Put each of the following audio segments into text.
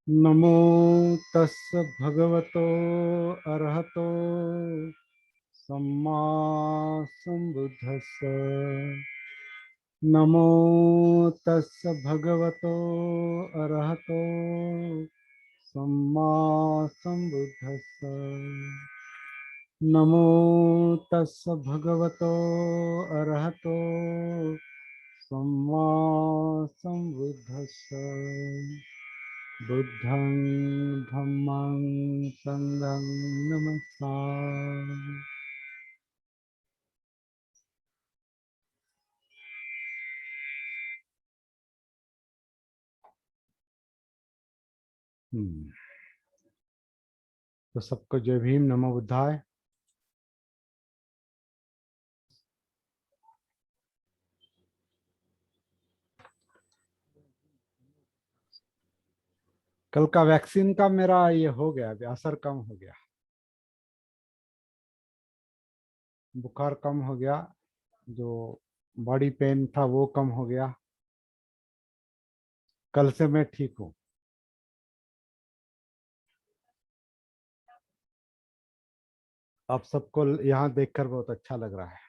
नमो तस् भगवतो अरहतो सम्मा संबुद्धस्स। नमो तस् भगवतो अरहतो सम्मा संबुद्धस्स। नमो तस् भगवतो अरहतो सम्मा संबुद्धस्स। बुद्धं धम्मं संघं नमस्कार। तो सबको जय भीम, नमो बुद्धाय। कल का वैक्सीन का मेरा ये हो गया, अभी असर कम हो गया, बुखार कम हो गया, जो बॉडी पेन था वो कम हो गया। कल से मैं ठीक हूँ। आप सबको यहाँ देखकर बहुत अच्छा लग रहा है।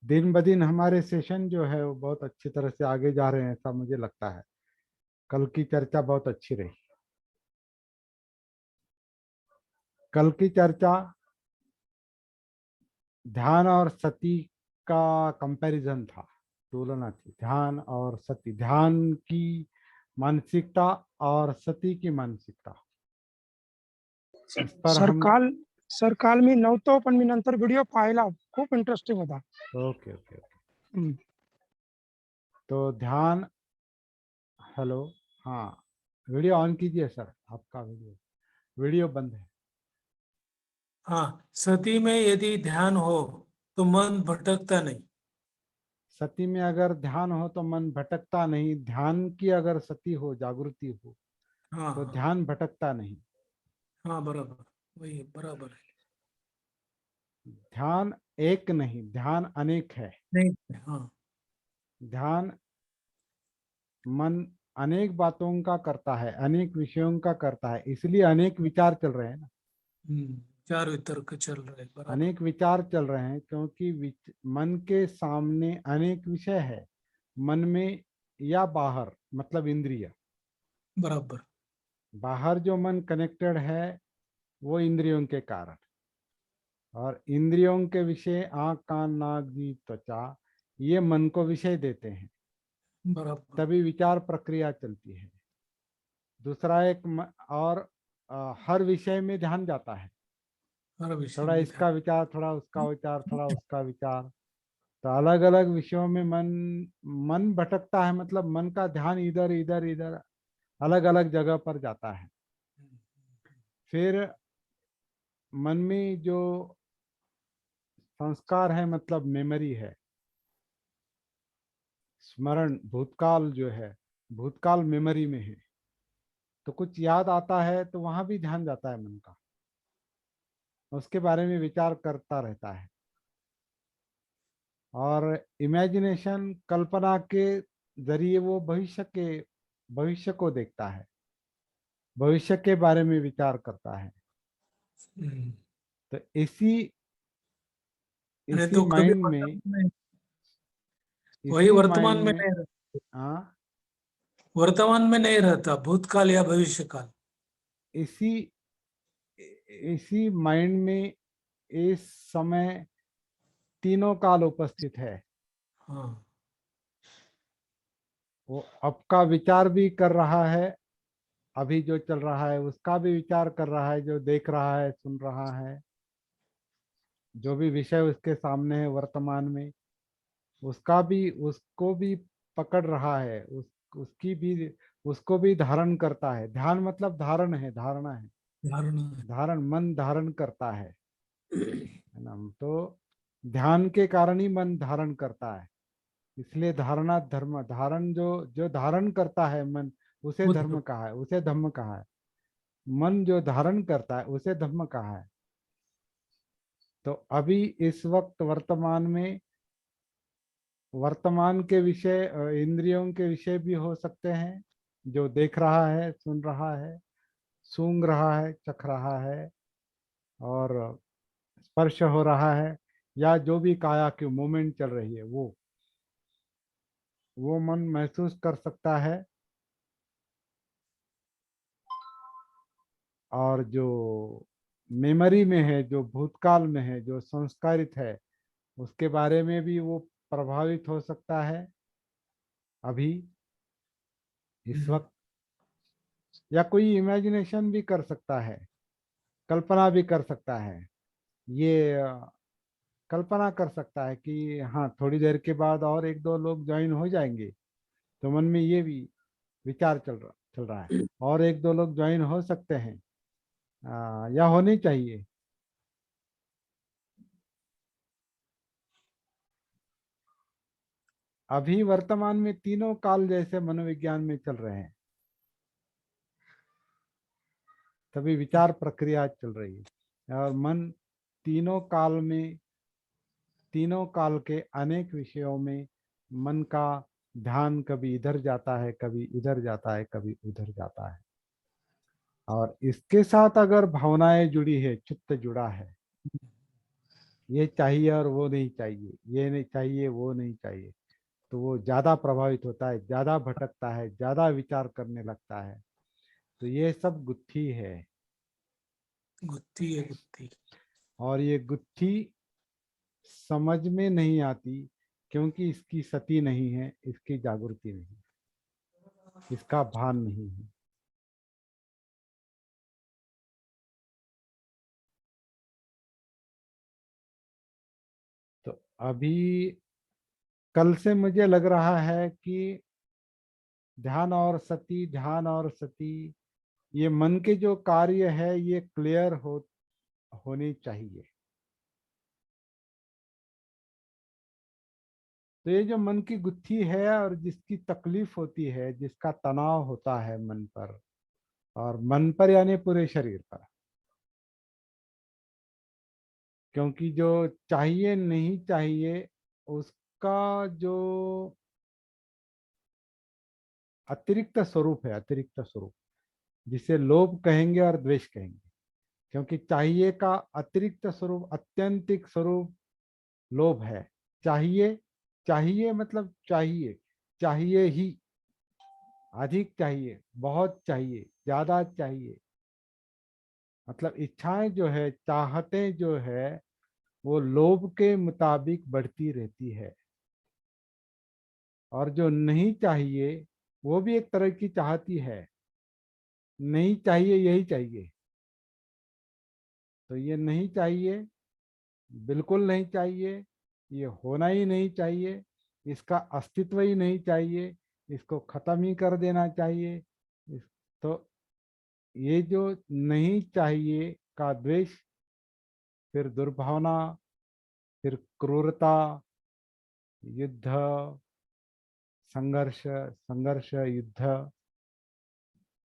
दिन ब दिन हमारे सेशन जो है वो बहुत अच्छी तरह से आगे जा रहे हैं, ऐसा मुझे लगता है। कल की चर्चा बहुत अच्छी रही। कल की चर्चा ध्यान और सती का कंपैरिजन था, तुलना थी। ध्यान और सती, ध्यान की मानसिकता और सती की मानसिकता, इस पर हम सर काल मी नव्हतो, पण मी नंतर व्हिडिओ पाहिला, खूप इंटरेस्टिंग होता. Okay okay okay. तो ध्यान, हेलो, हाँ, वीडियो ऑन कीजिए सर, आपका वीडियो बंद है। हाँ, सती में यदि ध्यान हो तो मन भटकता नहीं। सती में अगर ध्यान हो तो मन भटकता नहीं। ध्यान की अगर सती हो, जागृति हो, हाँ तो हाँ ध्यान भटकता नहीं। हाँ, बराबर, वही बराबर है। ध्यान एक नहीं, ध्यान अनेक है। नहीं, हाँ ध्यान मन अनेक बातों का करता है, अनेक विषयों का करता है, इसलिए अनेक विचार चल रहे हैं ना। चार वितर्क चल रहे, बराबर। अनेक विचार चल रहे हैं क्योंकि मन के सामने अनेक विषय है, मन में या बाहर, मतलब इंद्रिय। बराबर। बाहर जो मन कनेक्टेड है वो इंद्रियों के कारण, और इंद्रियों के विषय आँख कान नाक जीभ त्वचा, ये मन को विषय देते हैं, बराबर। तभी विचार प्रक्रिया चलती है। दूसरा एक और हर विषय में ध्यान जाता है। हर विषय थोड़ा में ध्यान। इसका विचार, थोड़ा उसका विचार, थोड़ा उसका विचार, तो अलग अलग विषयों में मन मन भटकता है, मतलब मन का ध्यान इधर इधर इधर अलग अलग जगह पर जाता है। फिर मन में जो संस्कार है, मतलब मेमोरी है, स्मरण, भूतकाल जो है, भूतकाल मेमोरी में है, तो कुछ याद आता है तो वहां भी ध्यान जाता है मन का, उसके बारे में विचार करता रहता है। और इमेजिनेशन, कल्पना के जरिए वो भविष्य को देखता है, भविष्य के बारे में विचार करता है। तो इसी अरे इसी तो कभी माइंड में, वही इसी वर्तमान माइंड में में, नहीं रहता, हाँ, वर्तमान में नहीं रहता, भूतकाल या भविष्य काल। इसी इसी माइंड में इस समय तीनों काल उपस्थित है। हाँ, वो अब का विचार भी कर रहा है, अभी जो चल रहा है उसका भी विचार कर रहा है, जो देख रहा है, सुन रहा है, जो भी विषय उसके सामने है वर्तमान में, उसको भी पकड़ रहा है, उसकी भी, उसको भी धारण करता है। ध्यान मतलब धारण है, धारणा है, धारणा। धारण, मन धारण करता है ना। तो ध्यान के कारण ही मन धारण करता है, इसलिए धारणा धर्म, धारण जो जो धारण करता है मन, उसे धर्म कहा है, उसे धम्म कहा है। मन जो धारण करता है उसे धम्म कहा है। तो अभी इस वक्त वर्तमान में, वर्तमान के विषय इंद्रियों के विषय भी हो सकते हैं, जो देख रहा है, सुन रहा है, सूंघ रहा है, चख रहा है और स्पर्श हो रहा है, या जो भी काया की मूवमेंट चल रही है वो मन महसूस कर सकता है। और जो मेमोरी में है, जो भूतकाल में है, जो संस्कारित है, उसके बारे में भी वो प्रभावित हो सकता है अभी, इस वक्त। या कोई इमेजिनेशन भी कर सकता है, कल्पना भी कर सकता है। ये कल्पना कर सकता है कि हाँ, थोड़ी देर के बाद और एक दो लोग ज्वाइन हो जाएंगे, तो मन में ये भी विचार चल रहा है, और एक दो लोग ज्वाइन हो सकते हैं, या होने चाहिए। अभी वर्तमान में तीनों काल जैसे मनोविज्ञान में चल रहे हैं, तभी विचार प्रक्रिया चल रही है। और मन तीनों काल में, तीनों काल के अनेक विषयों में मन का ध्यान कभी इधर जाता है, कभी इधर जाता है, कभी उधर जाता है। और इसके साथ अगर भावनाएं जुड़ी है, चित्त जुड़ा है, ये चाहिए और वो नहीं चाहिए, ये नहीं चाहिए वो नहीं चाहिए, तो वो ज्यादा प्रभावित होता है, ज्यादा भटकता है, ज्यादा विचार करने लगता है। तो ये सब गुत्थी है। गुत्थी है गुत्थी। और ये गुत्थी समझ में नहीं आती, क्योंकि इसकी सती नहीं है, इसकी जागृति नहीं, इसका भान नहीं है। तो अभी कल से मुझे लग रहा है कि ध्यान और सती, ध्यान और सती, ये मन के जो कार्य है ये क्लियर होने चाहिए। तो ये जो मन की गुत्थी है और जिसकी तकलीफ होती है, जिसका तनाव होता है मन पर, और मन पर यानी पूरे शरीर पर, क्योंकि जो चाहिए नहीं चाहिए उसका जो अतिरिक्त स्वरूप है, अतिरिक्त स्वरूप, जिसे लोभ कहेंगे और द्वेष कहेंगे। क्योंकि चाहिए का अतिरिक्त स्वरूप, अत्यंतिक स्वरूप लोभ है। चाहिए, चाहिए मतलब चाहिए, चाहिए ही, अधिक चाहिए, बहुत चाहिए, ज्यादा चाहिए, मतलब इच्छाएं जो है, चाहते जो है, वो लोभ के मुताबिक बढ़ती रहती है। और जो नहीं चाहिए वो भी एक तरह की चाहती है, नहीं चाहिए यही चाहिए। तो ये नहीं चाहिए, बिल्कुल नहीं चाहिए, ये होना ही नहीं चाहिए, इसका अस्तित्व ही नहीं चाहिए, इसको खत्म ही कर देना चाहिए। इस तो ये जो नहीं चाहिए का द्वेष, फिर दुर्भावना, फिर क्रूरता, युद्ध, संघर्ष, संघर्ष, युद्ध,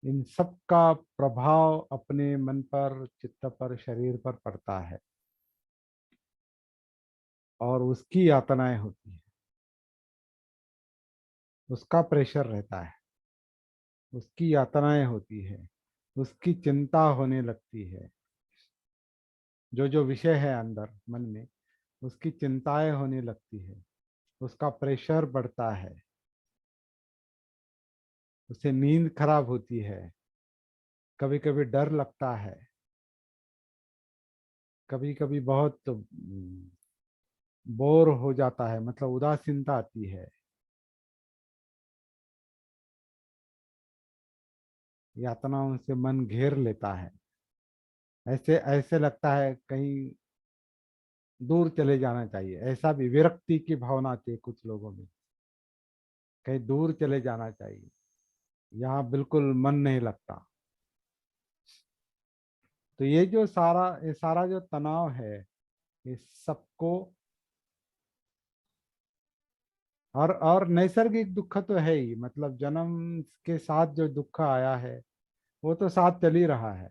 इन सब का प्रभाव अपने मन पर, चित्त पर, शरीर पर पड़ता है, और उसकी यातनाएं होती है, उसका प्रेशर रहता है, उसकी यातनाएं होती है, उसकी चिंता होने लगती है। जो जो विषय है अंदर मन में, उसकी चिंताएं होने लगती है, उसका प्रेशर बढ़ता है, उसे नींद खराब होती है, कभी कभी डर लगता है, कभी कभी बहुत बोर हो जाता है, मतलब उदासीनता आती है, यातनाओं से मन घेर लेता है। ऐसे ऐसे लगता है कहीं दूर चले जाना चाहिए, ऐसा भी विरक्ति की भावना आती है कुछ लोगों में, कहीं दूर चले जाना चाहिए, यहाँ बिल्कुल मन नहीं लगता। तो ये सारा जो तनाव है, इस सबको, और नैसर्गिक दुख तो है ही, मतलब जन्म के साथ जो दुख आया है वो तो साथ चल ही रहा है।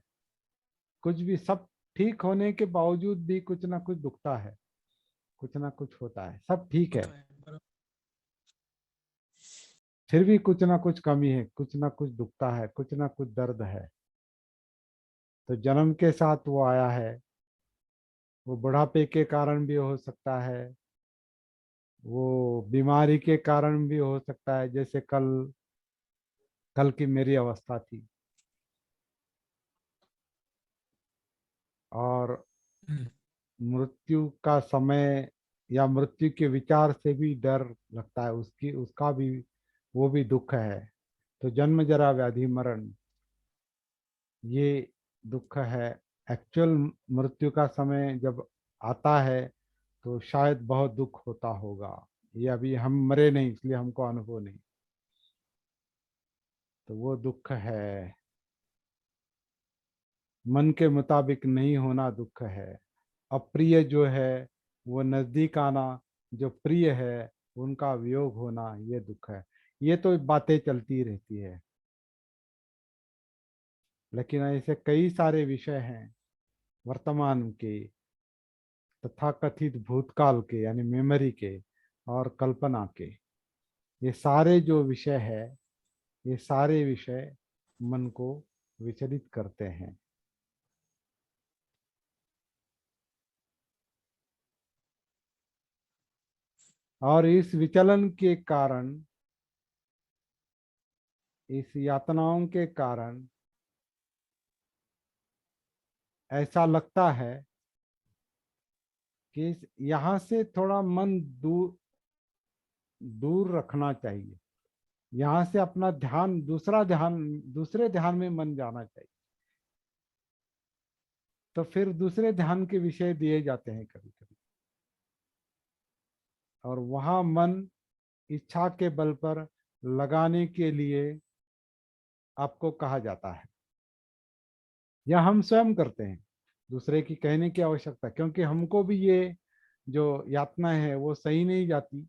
कुछ भी, सब ठीक होने के बावजूद भी कुछ ना कुछ दुखता है, कुछ ना कुछ होता है, सब ठीक है, होता है बराबर। फिर भी कुछ ना कुछ कमी है, कुछ ना कुछ दुखता है, कुछ ना कुछ दर्द है। तो जन्म के साथ वो आया है, वो बुढ़ापे के कारण भी हो सकता है, वो बीमारी के कारण भी हो सकता है, जैसे कल कल की मेरी अवस्था थी। और हम्म, मृत्यु का समय या मृत्यु के विचार से भी डर लगता है, उसकी उसका भी वो भी दुख है। तो जन्म जरा व्याधि मरण, ये दुख है। एक्चुअल मृत्यु का समय जब आता है तो शायद बहुत दुख होता होगा। ये अभी हम मरे नहीं, इसलिए हमको अनुभव नहीं। तो वो दुख है। मन के मुताबिक नहीं होना दुख है। अप्रिय जो है वो नजदीक आना, जो प्रिय है उनका वियोग होना, ये दुख है। ये तो बातें चलती रहती है, लेकिन ऐसे कई सारे विषय हैं वर्तमान के, तथाकथित भूतकाल के यानी मेमोरी के, और कल्पना के। ये सारे जो विषय है, ये सारे विषय मन को विचलित करते हैं। और इस विचलन के कारण, इस यातनाओं के कारण ऐसा लगता है कि यहाँ से थोड़ा मन दूर दूर रखना चाहिए। यहाँ से अपना ध्यान दूसरे ध्यान में मन जाना चाहिए। तो फिर दूसरे ध्यान के विषय दिए जाते हैं कभी कभी, और वहां मन इच्छा के बल पर लगाने के लिए आपको कहा जाता है, या हम स्वयं करते हैं। दूसरे की कहने की आवश्यकता, क्योंकि हमको भी ये जो यातना है वो सही नहीं जाती।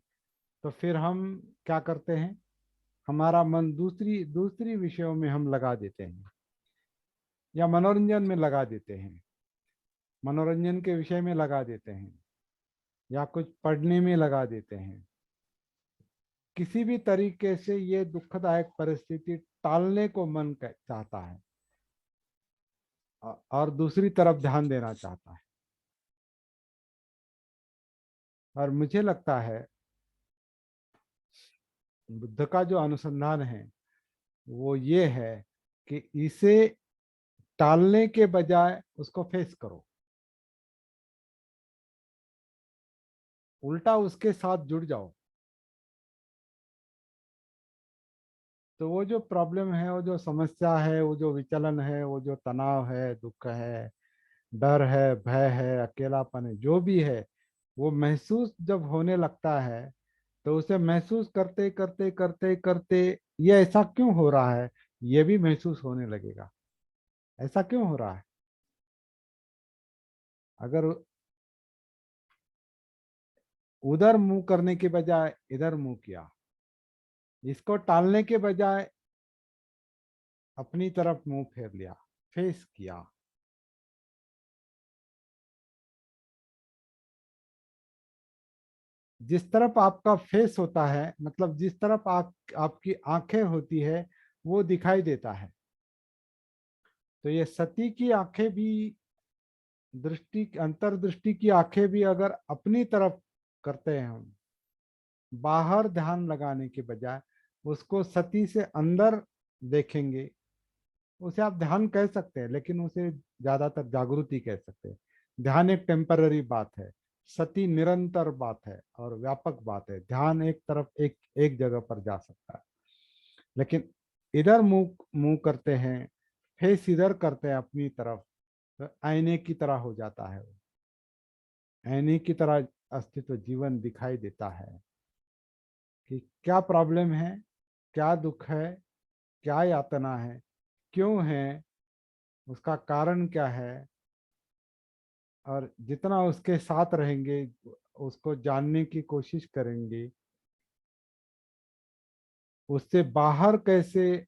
तो फिर हम क्या करते हैं, हमारा मन दूसरी दूसरी विषयों में हम लगा देते हैं, या मनोरंजन में लगा देते हैं, मनोरंजन के विषय में लगा देते हैं, या कुछ पढ़ने में लगा देते हैं। किसी भी तरीके से ये दुखदायक परिस्थिति टालने को मन चाहता है, और दूसरी तरफ ध्यान देना चाहता है। और मुझे लगता है बुद्ध का जो अनुसंधान है वो ये है कि इसे टालने के बजाय उसको फेस करो, उल्टा उसके साथ जुड़ जाओ। तो वो जो प्रॉब्लम है, वो जो समस्या है, वो जो विचलन है, वो जो तनाव है, दुख है, डर है, भय है, अकेलापन है, जो भी है, वो महसूस जब होने लगता है तो उसे महसूस करते करते करते करते ये ऐसा क्यों हो रहा है, ये भी महसूस होने लगेगा। ऐसा क्यों हो रहा है? अगर उधर मुंह करने के बजाय इधर मुंह किया, इसको टालने के बजाय अपनी तरफ मुंह फेर लिया, फेस किया, जिस तरफ आपका फेस होता है, मतलब जिस तरफ आपकी आंखें होती है, वो दिखाई देता है। तो ये सती की आंखें भी, दृष्टि अंतर्दृष्टि की आंखें भी अगर अपनी तरफ करते हैं हम, बाहर ध्यान लगाने के बजाय उसको सती से अंदर देखेंगे, उसे आप ध्यान कह सकते हैं, लेकिन उसे ज्यादातर जागृति कह सकते हैं। ध्यान एक टेम्पररी बात है, सती निरंतर बात है और व्यापक बात है। ध्यान एक तरफ एक एक जगह पर जा सकता है, लेकिन इधर मुंह मुंह करते हैं, फेस इधर करते हैं अपनी तरफ, तो आईने की तरह हो जाता है। आईने की तरह अस्तित्व जीवन दिखाई देता है कि क्या प्रॉब्लम है, क्या दुख है, क्या यातना है, क्यों है, उसका कारण क्या है। और जितना उसके साथ रहेंगे, उसको जानने की कोशिश करेंगे, उससे बाहर कैसे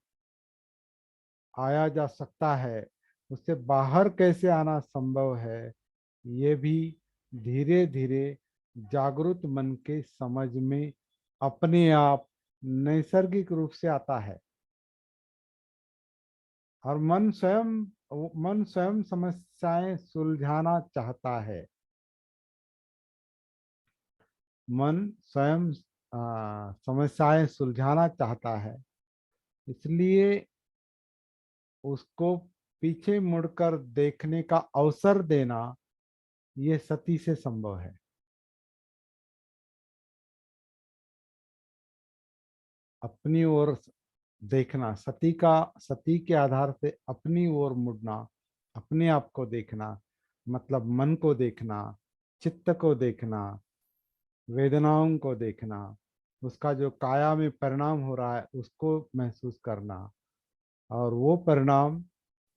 आया जा सकता है, उससे बाहर कैसे आना संभव है, ये भी धीरे धीरे जागृत मन के समझ में अपने आप नैसर्गिक रूप से आता है। और मन स्वयं मन स्वयं समस्याएं सुलझाना चाहता है। मन स्वयं समस्याएं सुलझाना चाहता है, इसलिए उसको पीछे मुड़कर देखने का अवसर देना ये सती से संभव है। अपनी ओर देखना, सती के आधार से अपनी ओर मुड़ना, अपने आप को देखना, मतलब मन को देखना, चित्त को देखना, वेदनाओं को देखना, उसका जो काया में परिणाम हो रहा है उसको महसूस करना, और वो परिणाम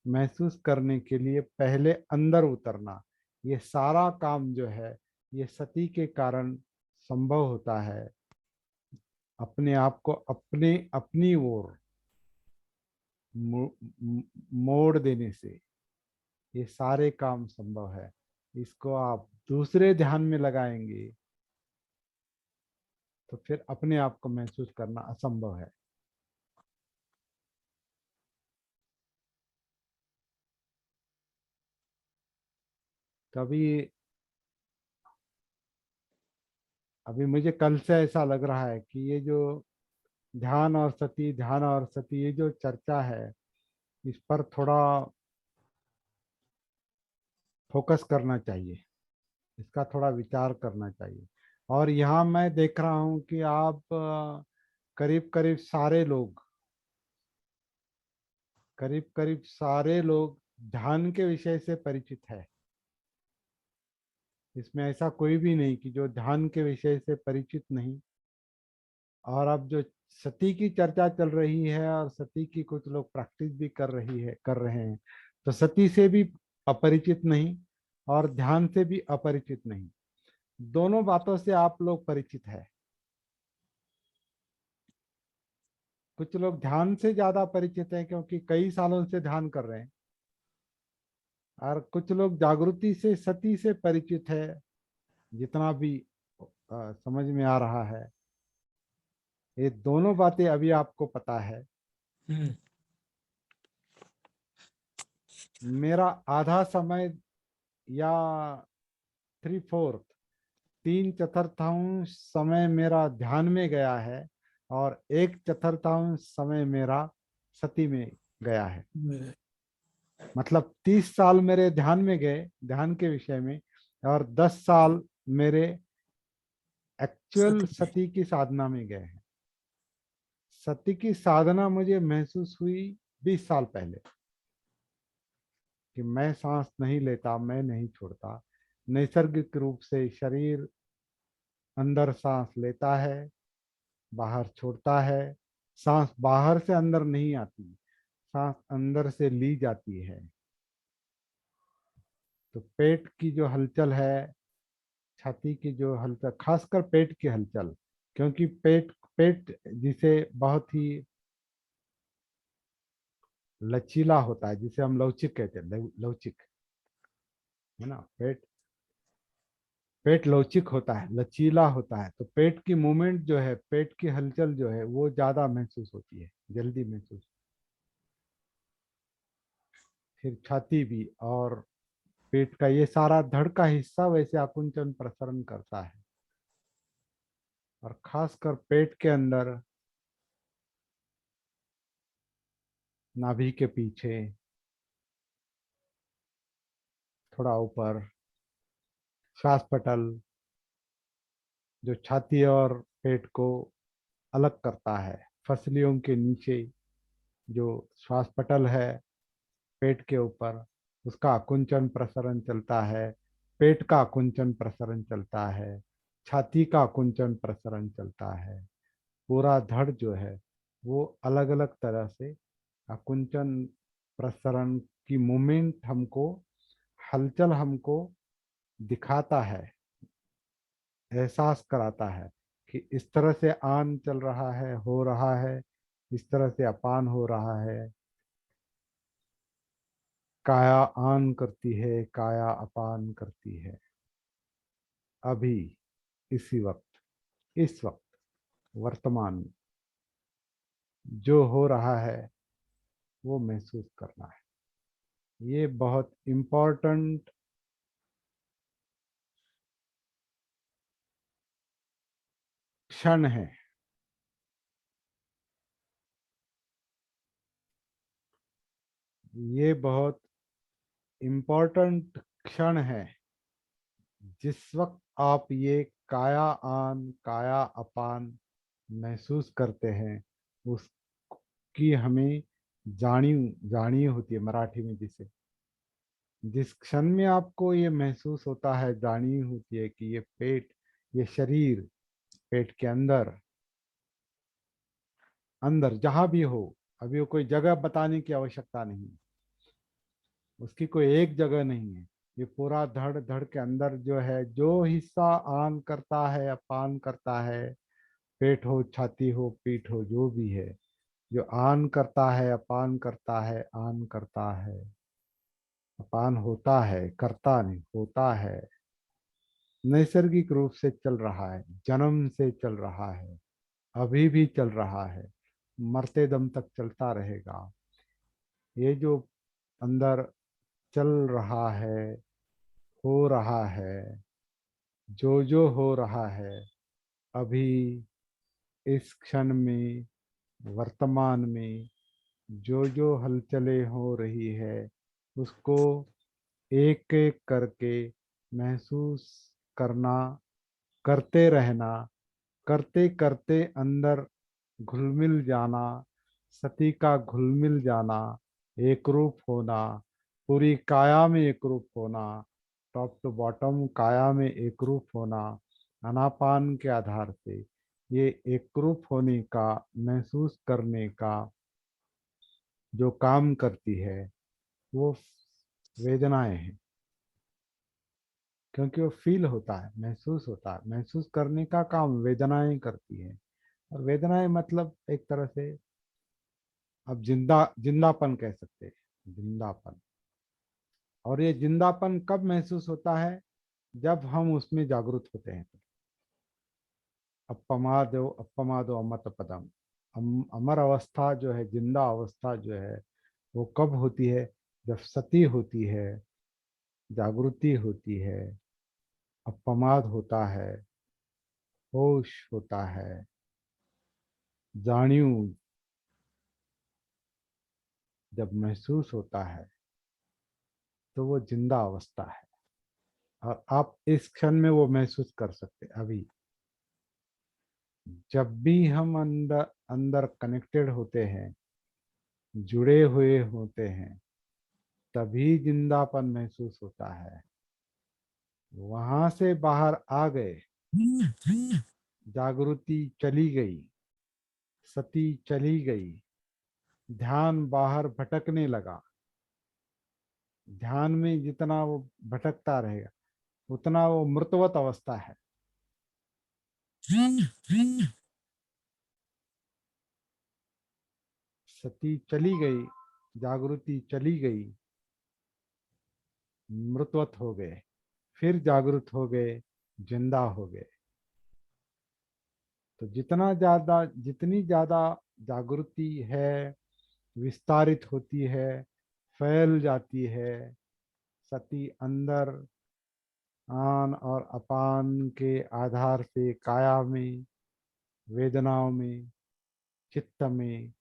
महसूस करने के लिए पहले अंदर उतरना। ये सारा काम जो है ये सती के कारण संभव होता है। अपने आप को अपनी ओर मोड़ देने से ये सारे काम संभव है। इसको आप दूसरे ध्यान में लगाएंगे तो फिर अपने आप को महसूस करना असंभव है। कभी अभी मुझे कल से ऐसा लग रहा है कि ये जो ध्यान और सती ये जो चर्चा है इस पर थोड़ा फोकस करना चाहिए, इसका थोड़ा विचार करना चाहिए। और यहाँ मैं देख रहा हूँ कि आप करीब करीब सारे लोग ध्यान के विषय से परिचित है। इसमें ऐसा कोई भी नहीं कि जो ध्यान के विषय से परिचित नहीं। और अब जो सती की चर्चा चल रही है और सती की कुछ लोग प्रैक्टिस भी कर रहे हैं, तो सती से भी अपरिचित नहीं और ध्यान से भी अपरिचित नहीं, दोनों बातों से आप लोग परिचित है। कुछ लोग ध्यान से ज्यादा परिचित हैं क्योंकि कई सालों से ध्यान कर रहे हैं, और कुछ लोग जागृति से सती से परिचित है, जितना भी समझ में आ रहा है। ये दोनों बातें अभी आपको पता है। हम्म, मेरा आधा समय या 3/4 3/4 समय मेरा ध्यान में गया है और 1/4 समय मेरा सती में गया है। मतलब 30 साल मेरे ध्यान में गए, ध्यान के विषय में, और 10 साल मेरे एक्चुअल सती सती की साधना में गए हैं। सती की साधना मुझे महसूस हुई 20 साल पहले कि मैं सांस नहीं लेता, मैं नहीं छोड़ता। नैसर्गिक रूप से शरीर अंदर सांस लेता है, बाहर छोड़ता है। सांस बाहर से अंदर नहीं आती, सांस अंदर से ली जाती है। तो पेट की जो हलचल है, छाती की जो हलचल, खासकर पेट की हलचल, क्योंकि पेट पेट जिसे बहुत ही लचीला होता है, जिसे हम लवचिक कहते हैं, लवचिक, है ना। पेट पेट लवचिक होता है, लचीला होता है, तो पेट की मूवमेंट जो है, पेट की हलचल जो है वो ज्यादा महसूस होती है, जल्दी महसूस। फिर छाती भी और पेट का ये सारा धड़ का हिस्सा वैसे आकुंचन प्रसरण करता है। और खासकर पेट के अंदर नाभि के पीछे थोड़ा ऊपर श्वास पटल, जो छाती और पेट को अलग करता है, फसलियों के नीचे जो श्वास पटल है पेट के ऊपर, उसका आकुंचन प्रसरण चलता है। पेट का आकुंचन प्रसरण चलता है, छाती का आकुंचन प्रसरण चलता है। पूरा धड़ जो है वो अलग अलग तरह से आकुंचन प्रसरण की मूवमेंट हमको, हलचल हमको दिखाता है, एहसास कराता है कि इस तरह से आन चल रहा है, हो रहा है, इस तरह से अपान हो रहा है। काया आन करती है, काया अपान करती है। अभी इसी वक्त, इस वक्त, वर्तमान में जो हो रहा है वो महसूस करना है। ये बहुत इम्पोर्टेंट क्षण है। ये बहुत इम्पोर्टेंट क्षण है। जिस वक्त आप ये काया आन काया अपान महसूस करते हैं, उसकी हमें जानी जानी होती है मराठी में जिसे। जिस क्षण में आपको ये महसूस होता है, जानी होती है कि ये पेट, ये शरीर, पेट के अंदर अंदर जहां भी हो, अभी वो कोई जगह बताने की आवश्यकता नहीं, उसकी कोई एक जगह नहीं है। ये पूरा धड़ धड़ के अंदर जो है, जो हिस्सा आन करता है अपान करता है, पेट हो, छाती हो, पीठ हो, जो भी है, जो आन करता है अपान करता है, आन करता है अपान होता है, करता नहीं होता है, नैसर्गिक रूप से चल रहा है, जन्म से चल रहा है, अभी भी चल रहा है, मरते दम तक चलता रहेगा। ये जो अंदर चल रहा है, हो रहा है, जो हो रहा है अभी, इस क्षण में, वर्तमान में, जो हलचलें हो रही है, उसको एक एक करके महसूस करना, करते रहना, करते करते अंदर घुल मिल जाना, सती का घुल मिल जाना, एक रूप होना, पूरी काया में एक रूप होना, टॉप टू बॉटम काया में एक रूप होना, अनापान के आधार से ये एक रूप होने का, महसूस करने का जो काम करती है, वो वेदनाएं हैं। क्योंकि वो फील होता है, महसूस होता है, महसूस करने का काम वेदनाएं करती है। और वेदनाएं मतलब एक तरह से अब जिंदापन कह सकते हैं, जिंदापन। और ये जिंदापन कब महसूस होता है? जब हम उसमें जागरूक होते हैं। अपमादो अपमादो अमत पदम। अमर अवस्था जो है, जिंदा अवस्था जो है, वो कब होती है? जब सती होती है, जागृति होती है, अपमाद होता है, होश होता है, जाणियू जब महसूस होता है, तो वो जिंदा अवस्था है। और आप इस क्षण में वो महसूस कर सकते हैं। अभी जब भी हम अंदर अंदर कनेक्टेड होते हैं, जुड़े हुए होते हैं, तभी जिंदापन महसूस होता है। वहां से बाहर आ गए, जागृति चली गई, सती चली गई, ध्यान बाहर भटकने लगा। ध्यान में जितना वो भटकता रहेगा, उतना वो मृतवत अवस्था है। सती चली गई, जागृति चली गई, मृतवत हो गए, फिर जागृत हो गए, जिंदा हो गए। तो जितनी ज्यादा जागृति है, विस्तारित होती है, फैल जाती है, सती अंदर आन और अपान के आधार से काया में, वेदनाओं में, चित्त में,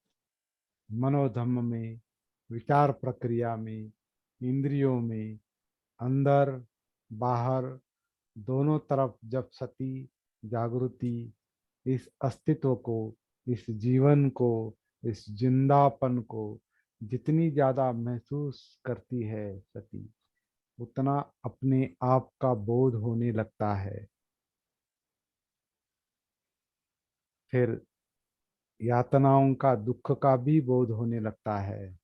मनोधम्म में, विचार प्रक्रिया में, इंद्रियों में, अंदर बाहर, दोनों तरफ जब सती जागृति इस अस्तित्व को, इस जीवन को, इस जिंदापन को जितनी ज्यादा महसूस करती है सती, उतना अपने आप का बोध होने लगता है। फिर यातनाओं का, दुख का भी बोध होने लगता है।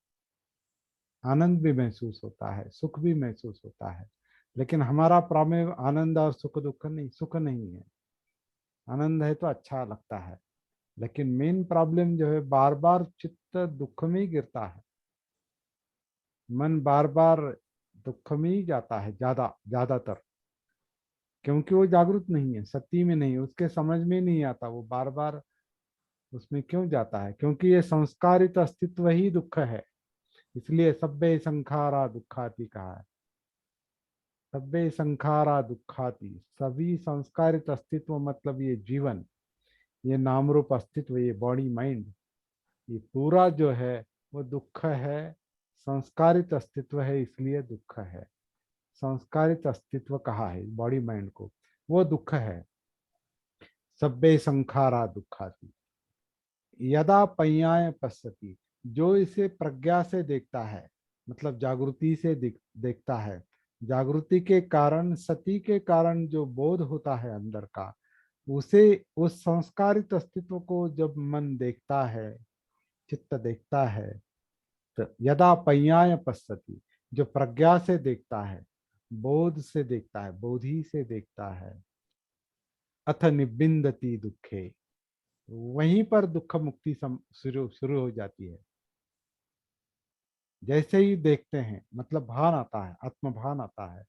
आनंद भी महसूस होता है, सुख भी महसूस होता है। लेकिन हमारा प्रॉब्लम आनंद और सुख दुख नहीं, सुख नहीं है। आनंद है तो अच्छा लगता है, लेकिन मेन प्रॉब्लम जो है, बार बार चित्त दुख में ही गिरता है। मन बार बार दुख में ही जाता है, ज्यादातर। क्योंकि वो जागरूक नहीं है, सती में नहीं, उसके समझ में नहीं आता वो बार बार उसमें क्यों जाता है। क्योंकि ये संस्कारित अस्तित्व ही दुख है। इसलिए सब्बे संखारा दुखाती कहा है। सब्बे संखारा दुखाती, सभी संस्कारित अस्तित्व मतलब ये जीवन, ये नाम रूप अस्तित्व, ये बॉडी माइंड, ये पूरा जो है वो दुख है। संस्कारित अस्तित्व है इसलिए दुख है। संस्कारित अस्तित्व कहा है बॉडी माइंड को, वो दुख है। सब्बे संखारा दुखाती यदा पय्याय पश्यति, जो इसे प्रज्ञा से देखता है, मतलब जागृति से देखता है। जागृति के कारण, सती के कारण जो बोध होता है अंदर का, उसे, उस संस्कारित अस्तित्व को जब मन देखता है, चित्त देखता है, तो यदा पय्याय पश्यति, जो प्रज्ञा से देखता है, बोध से देखता है, बोधि से देखता है, अथ निबिंदति दुखे, वहीं पर दुख मुक्ति शुरू शुरू हो जाती है। जैसे ही देखते हैं, मतलब भान आता है, आत्मभान आता है,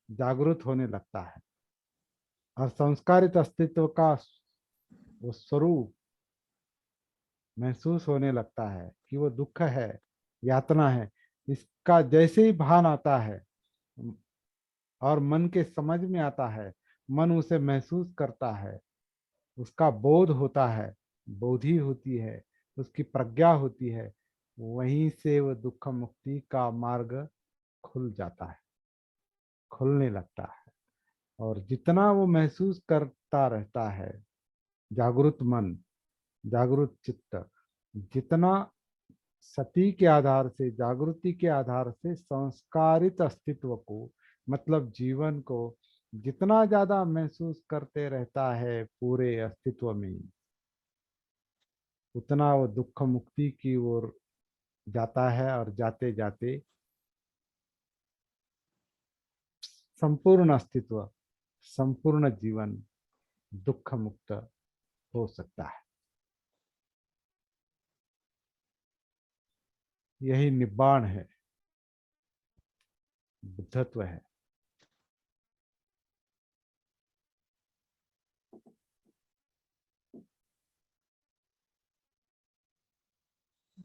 जागृत होने लगता है, और संस्कारित अस्तित्व का वो स्वरूप महसूस होने लगता है कि वो दुख है, यातना है। इसका जैसे ही भान आता है और मन के समझ में आता है, मन उसे महसूस करता है, उसका बोध होता है, बोधि होती है, उसकी प्रज्ञा होती है, वहीं से वो दुख मुक्ति का मार्ग खुल जाता है, खुलने लगता है। और जितना वो महसूस करता रहता है, जागृत मन, जागृत चित्त, जितना सती के आधार से, जागृति के आधार से संस्कारित अस्तित्व को, मतलब जीवन को जितना ज्यादा महसूस करते रहता है पूरे अस्तित्व में, उतना वो दुख मुक्ति की ओर जाता है, और जाते जाते संपूर्ण अस्तित्व, संपूर्ण जीवन दुख मुक्त हो सकता है। यही निब्बाण है, बुद्धत्व है।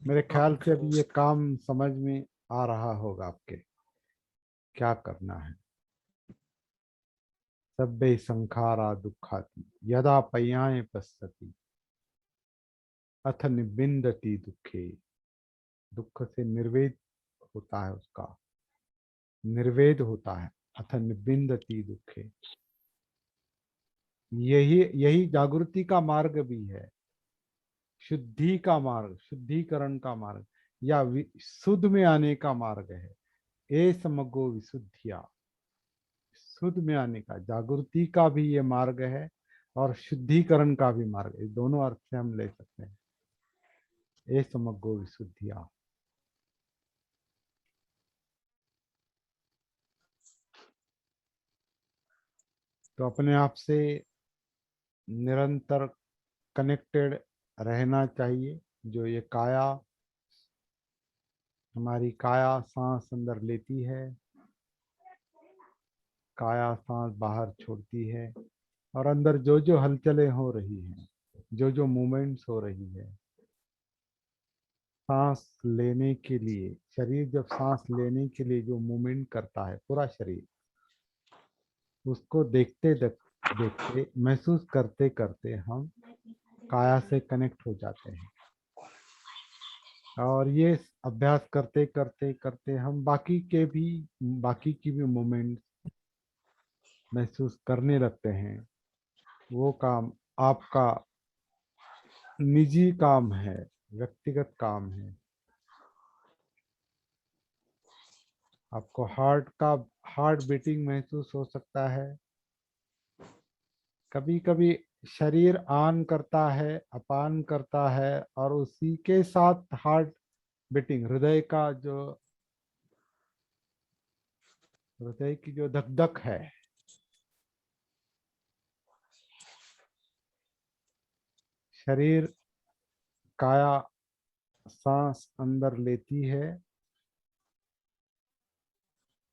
मेरे ख्याल से अभी ये काम समझ में आ रहा होगा आपके, क्या करना है। सब्बे संखारा दुखाती यदा पय्याय पश्यति अथ निबिंदति दुखे, दुख से निर्वेद होता है, उसका निर्वेद होता है, अथ निबिंदति दुखे। यही यही जागृति का मार्ग भी है, शुद्धि का मार्ग, शुद्धिकरण का मार्ग, या शुद्ध में आने का मार्ग है। ए समगो विशुद्धिया, शुद्ध में आने का, जागृति का भी ये मार्ग है, और शुद्धिकरण का भी मार्ग है। दोनों अर्थ से हम ले सकते हैं। ए समगो विशुद्धिया। तो अपने आप से निरंतर कनेक्टेड रहना चाहिए। जो ये काया, हमारी काया सांस अंदर लेती है, काया सांस बाहर छोड़ती है, और अंदर जो जो हलचलें हो रही हैं, जो जो मूवमेंट्स हो रही है, सांस लेने के लिए, शरीर जब सांस लेने के लिए जो मूवमेंट करता है पूरा शरीर, उसको देखते देखते महसूस करते करते हम काया से कनेक्ट हो जाते हैं। और ये अभ्यास करते करते करते हम बाकी की भी मूवमेंट महसूस करने लगते हैं। वो काम आपका निजी काम है, व्यक्तिगत काम है। आपको हार्ट बीटिंग महसूस हो सकता है। कभी कभी शरीर आन करता है, अपान करता है, और उसी के साथ हार्ट बीटिंग, हृदय की जो धक धक है, शरीर, काया सांस अंदर लेती है,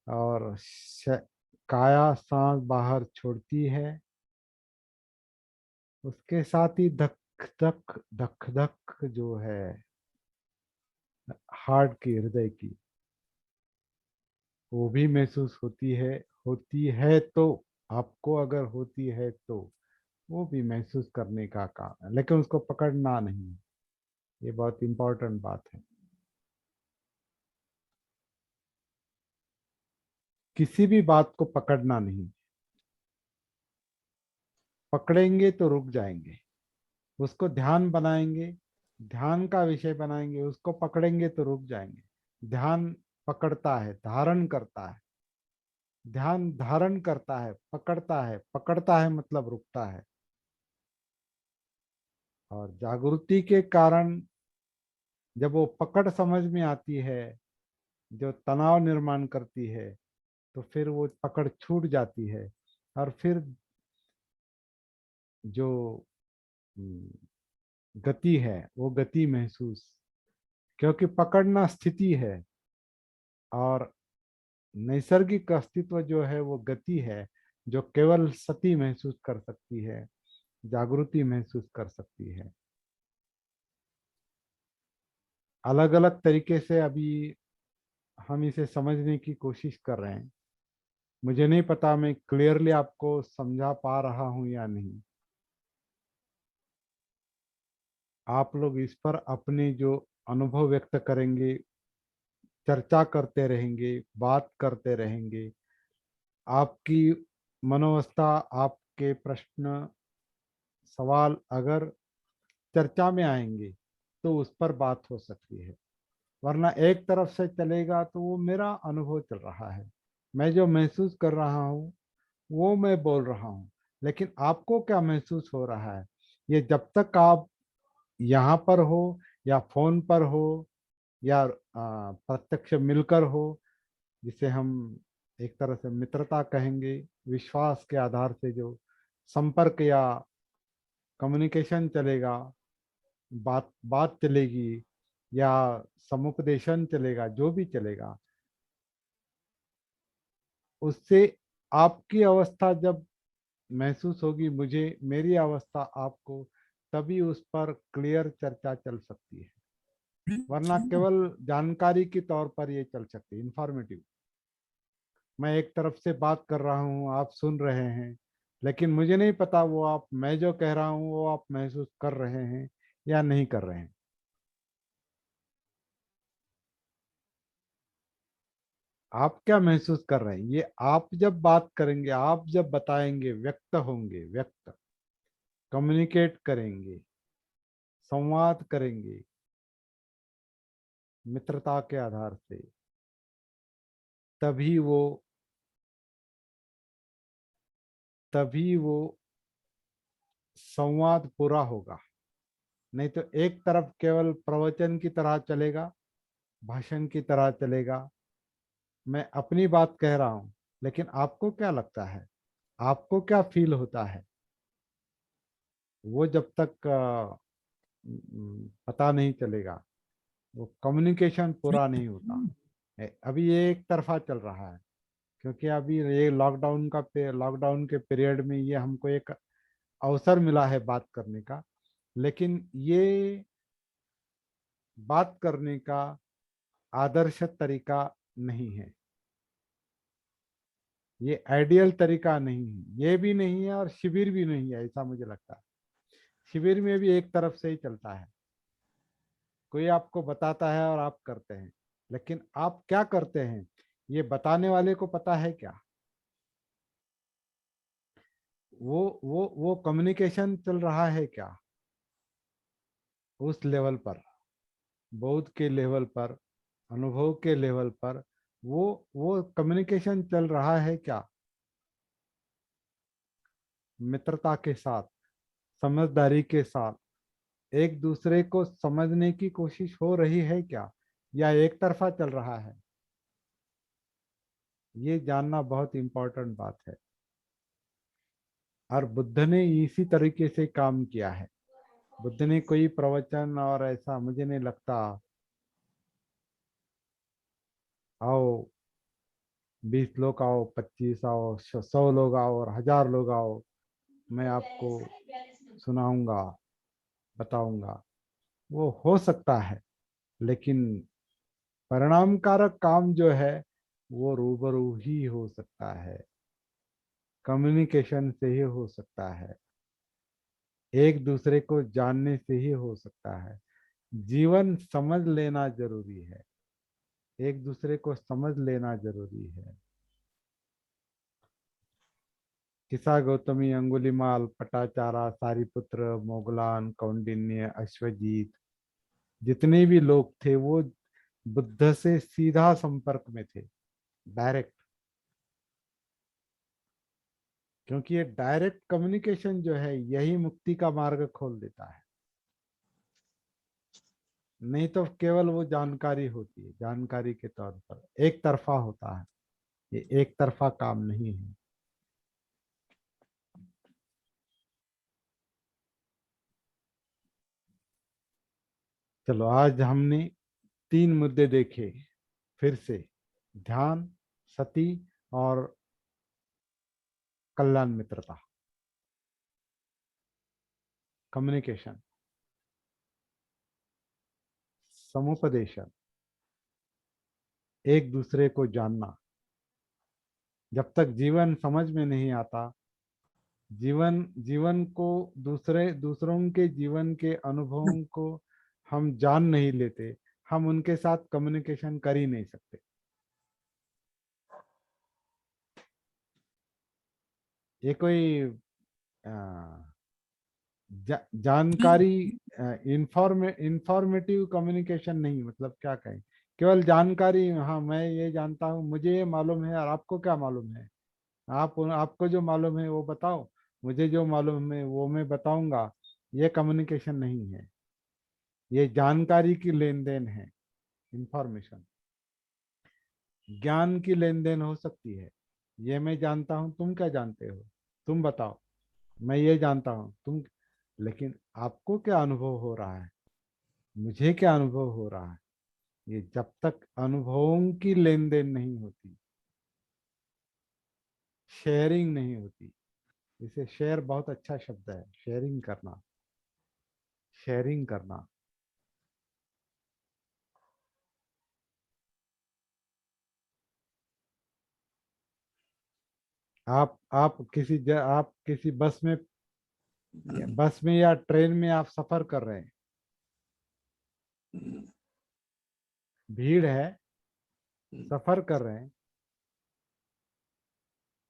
और काया सांस बाहर छोड़ती है। उसके साथ ही धक धक जो है, हार्ट की, हृदय की, वो भी महसूस होती है तो आपको अगर होती है तो वो भी महसूस करने का काम है, लेकिन उसको पकड़ना नहीं है। ये बहुत इंपॉर्टेंट बात है। किसी भी बात को पकड़ना नहीं, पकड़ेंगे तो रुक जाएंगे। उसको ध्यान बनाएंगे, ध्यान का विषय बनाएंगे, उसको पकड़ेंगे तो रुक जाएंगे। ध्यान पकड़ता है, धारण करता है। ध्यान धारण करता है, पकड़ता है मतलब रुकता है। और जागृति के कारण जब वो पकड़ समझ में आती है, जो तनाव निर्माण करती है, तो फिर वो पकड़ छूट जाती है। और फिर जो गति है वो गति महसूस, क्योंकि पकड़ना स्थिति है और नैसर्गिक अस्तित्व जो है वो गति है, जो केवल सती महसूस कर सकती है, जागृति महसूस कर सकती है। अलग अलग तरीके से अभी हम इसे समझने की कोशिश कर रहे हैं। मुझे नहीं पता मैं क्लियरली आपको समझा पा रहा हूं या नहीं। आप लोग इस पर अपने जो अनुभव व्यक्त करेंगे, चर्चा करते रहेंगे, बात करते रहेंगे। आपकी मनोवस्था, आपके प्रश्न, सवाल अगर चर्चा में आएंगे तो उस पर बात हो सकती है। वरना एक तरफ से चलेगा तो वो मेरा अनुभव चल रहा है, मैं जो महसूस कर रहा हूँ वो मैं बोल रहा हूँ, लेकिन आपको क्या महसूस हो रहा है, ये जब तक आप यहाँ पर हो या फोन पर हो या प्रत्यक्ष मिलकर हो, जिसे हम एक तरह से मित्रता कहेंगे, विश्वास के आधार से जो संपर्क या कम्युनिकेशन चलेगा, बात बात चलेगी या समुपदेशन चलेगा, जो भी चलेगा, उससे आपकी अवस्था जब महसूस होगी मुझे, मेरी अवस्था आपको, तभी उस पर क्लियर चर्चा चल सकती है। वरना केवल जानकारी के तौर पर ये चल सकती है, इंफॉर्मेटिव। मैं एक तरफ से बात कर रहा हूँ, आप सुन रहे हैं, लेकिन मुझे नहीं पता वो आप, मैं जो कह रहा हूँ वो आप महसूस कर रहे हैं या नहीं कर रहे हैं। आप क्या महसूस कर रहे हैं, ये आप जब बात करेंगे, आप जब बताएंगे, व्यक्त होंगे, व्यक्त कम्युनिकेट करेंगे, संवाद करेंगे मित्रता के आधार से, तभी वो तभी वो संवाद पूरा होगा। नहीं तो एक तरफ केवल प्रवचन की तरह चलेगा, भाषण की तरह चलेगा। मैं अपनी बात कह रहा हूं, लेकिन आपको क्या लगता है, आपको क्या फील होता है, वो जब तक पता नहीं चलेगा, वो कम्युनिकेशन पूरा नहीं होता। अभी ये एक तरफा चल रहा है, क्योंकि अभी ये लॉकडाउन के पीरियड में ये हमको एक अवसर मिला है बात करने का। लेकिन ये बात करने का आदर्श तरीका नहीं है, ये आइडियल तरीका नहीं है, ये भी नहीं है और शिविर भी नहीं है, ऐसा मुझे लगता है। शिविर में भी एक तरफ से ही चलता है, कोई आपको बताता है और आप करते हैं, लेकिन आप क्या करते हैं ये बताने वाले को पता है क्या? वो कम्युनिकेशन चल रहा है क्या उस लेवल पर, बोध के लेवल पर, अनुभव के लेवल पर, वो कम्युनिकेशन चल रहा है क्या मित्रता के साथ, समझदारी के साथ, एक दूसरे को समझने की कोशिश हो रही है क्या, या एक तरफा चल रहा है? ये जानना बहुत इंपॉर्टेंट बात है। और बुद्ध ने इसी तरीके से काम किया है। बुद्ध ने कोई प्रवचन और ऐसा मुझे नहीं लगता, आओ 20 लोग आओ, 25 आओ, 100 लोग आओ और 1000 लोग आओ, मैं आपको सुनाऊंगा, बताऊंगा, वो हो सकता है, लेकिन परिणामकारक काम जो है वो रूबरू ही हो सकता है, कम्युनिकेशन से ही हो सकता है, एक दूसरे को जानने से ही हो सकता है। जीवन समझ लेना जरूरी है, एक दूसरे को समझ लेना जरूरी है। किसा, गौतमी, अंगुलिमाल, पटाचारा, सारिपुत्र, मोगलान, कौंडिन्य, अश्वजीत, जितने भी लोग थे वो बुद्ध से सीधा संपर्क में थे, डायरेक्ट। क्योंकि ये डायरेक्ट कम्युनिकेशन जो है यही मुक्ति का मार्ग खोल देता है। नहीं तो केवल वो जानकारी होती है, जानकारी के तौर पर एक तरफा होता है, ये एक तरफा काम नहीं है। चलो, आज हमने 3 मुद्दे देखे फिर से, ध्यान, सती और कल्याण मित्रता, कम्युनिकेशन, समुपदेशन, एक दूसरे को जानना। जब तक जीवन समझ में नहीं आता, जीवन जीवन को दूसरों के जीवन के अनुभवों को हम जान नहीं लेते, हम उनके साथ कम्युनिकेशन कर ही नहीं सकते। ये कोई जानकारी, इंफॉर्मेटिव कम्युनिकेशन नहीं, मतलब क्या कहें, केवल जानकारी, हाँ मैं ये जानता हूँ, मुझे ये मालूम है और आपको क्या मालूम है, आपको जो मालूम है वो बताओ, मुझे जो मालूम है वो मैं बताऊंगा। ये कम्युनिकेशन नहीं है, ये जानकारी की लेन देन है, इंफॉर्मेशन। ज्ञान की लेन देन हो सकती है, ये मैं जानता हूँ, तुम क्या जानते हो, तुम बताओ। मैं ये जानता हूँ, तुम, लेकिन आपको क्या अनुभव हो रहा है, मुझे क्या अनुभव हो रहा है, ये जब तक अनुभवों की लेन देन नहीं होती, शेयरिंग नहीं होती। इसे शेयर बहुत अच्छा शब्द है, शेयरिंग करना, शेयरिंग करना। आप किसी बस में या ट्रेन में आप सफर कर रहे हैं, भीड़ है, सफर कर रहे हैं,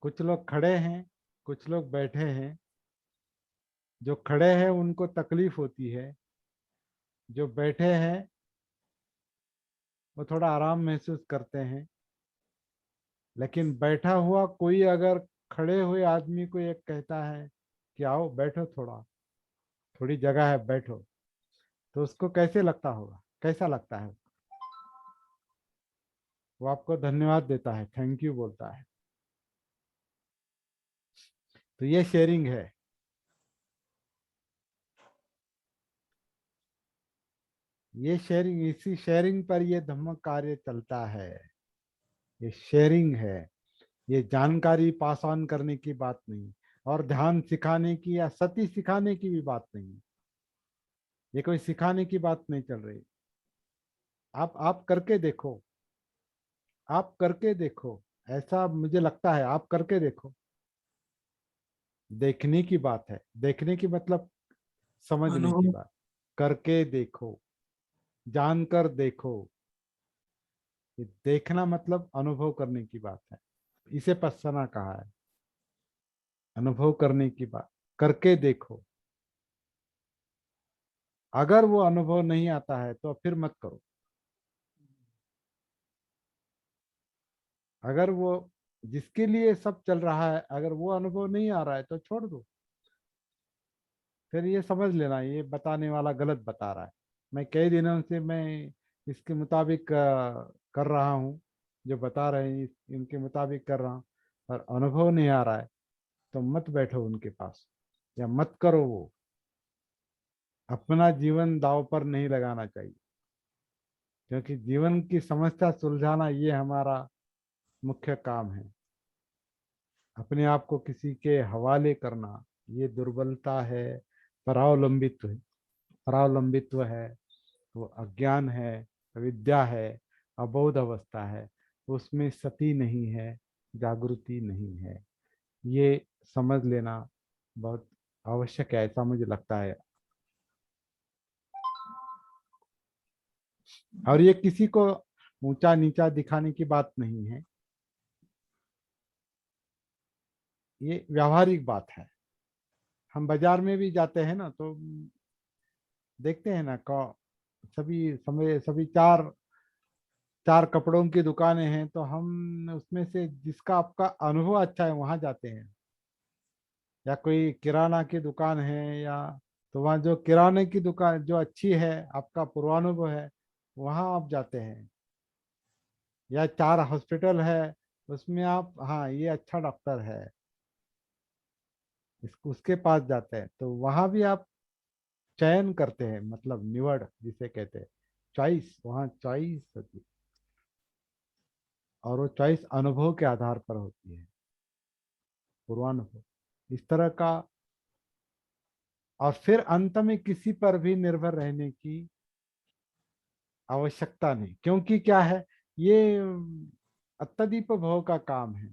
कुछ लोग खड़े हैं, कुछ लोग बैठे हैं। जो खड़े हैं उनको तकलीफ होती है, जो बैठे हैं वो थोड़ा आराम महसूस करते हैं। लेकिन बैठा हुआ कोई अगर खड़े हुए आदमी को एक कहता है कि आओ बैठो, थोड़ी जगह है बैठो, तो उसको कैसे लगता होगा, कैसा लगता है? वो आपको धन्यवाद देता है, थैंक यू बोलता है। तो ये शेयरिंग है। ये शेयरिंग, इसी शेयरिंग पर ये धम्म कार्य चलता है। ये शेयरिंग है, ये जानकारी पास ऑन करने की बात नहीं, और ध्यान सिखाने की या सती सिखाने की भी बात नहीं। ये कोई सिखाने की बात नहीं चल रही। आप करके देखो, आप करके देखो, ऐसा मुझे लगता है, आप करके देखो। देखने की बात है, देखने की मतलब समझने की अनुभव। बात। करके देखो, जानकर देखो। ये देखना मतलब अनुभव करने की बात है, इसे पसना कहा है, अनुभव करने की बात। करके देखो, अगर वो अनुभव नहीं आता है तो फिर मत करो। अगर वो जिसके लिए सब चल रहा है, अगर वो अनुभव नहीं आ रहा है तो छोड़ दो। फिर ये समझ लेना ये बताने वाला गलत बता रहा है। मैं कई दिनों से मैं इसके मुताबिक कर रहा हूँ, जो बता रहे हैं इनके मुताबिक कर रहा हूँ, और अनुभव नहीं आ रहा है, तो मत बैठो उनके पास, या मत करो वो। अपना जीवन दांव पर नहीं लगाना चाहिए, क्योंकि जीवन की समस्या सुलझाना ये हमारा मुख्य काम है। अपने आप को किसी के हवाले करना ये दुर्बलता है, परावलंबित्व है, परावलंबित्व है, वो अज्ञान है, विद्या है, अबोध अवस्था है, उसमें सती नहीं है, जागृति नहीं है। ये समझ लेना बहुत आवश्यक है, ऐसा मुझे लगता है। और ये किसी को ऊंचा नीचा दिखाने की बात नहीं है, ये व्यावहारिक बात है। हम बाजार में भी जाते हैं ना, तो देखते हैं ना, सभी समय सभी चार चार कपड़ों की दुकानें हैं, तो हम उसमें से जिसका आपका अनुभव अच्छा है वहां जाते हैं। या कोई किराना की दुकान है, या तो वहाँ जो किराने की दुकान जो अच्छी है, आपका पूर्वानुभव है, वहां आप जाते हैं। या चार हॉस्पिटल है, उसमें आप, हाँ ये अच्छा डॉक्टर है, उसके पास जाते हैं, तो वहां भी आप चयन करते हैं, मतलब निवड़ जिसे कहते हैं, चॉइस, वहाँ चॉइस होती है। और वो चॉइस अनुभव के आधार पर होती है, पूर्वानुभव इस तरह का। और फिर अंत में किसी पर भी निर्भर रहने की आवश्यकता नहीं, क्योंकि क्या है, ये अत्यधिक भव का काम है।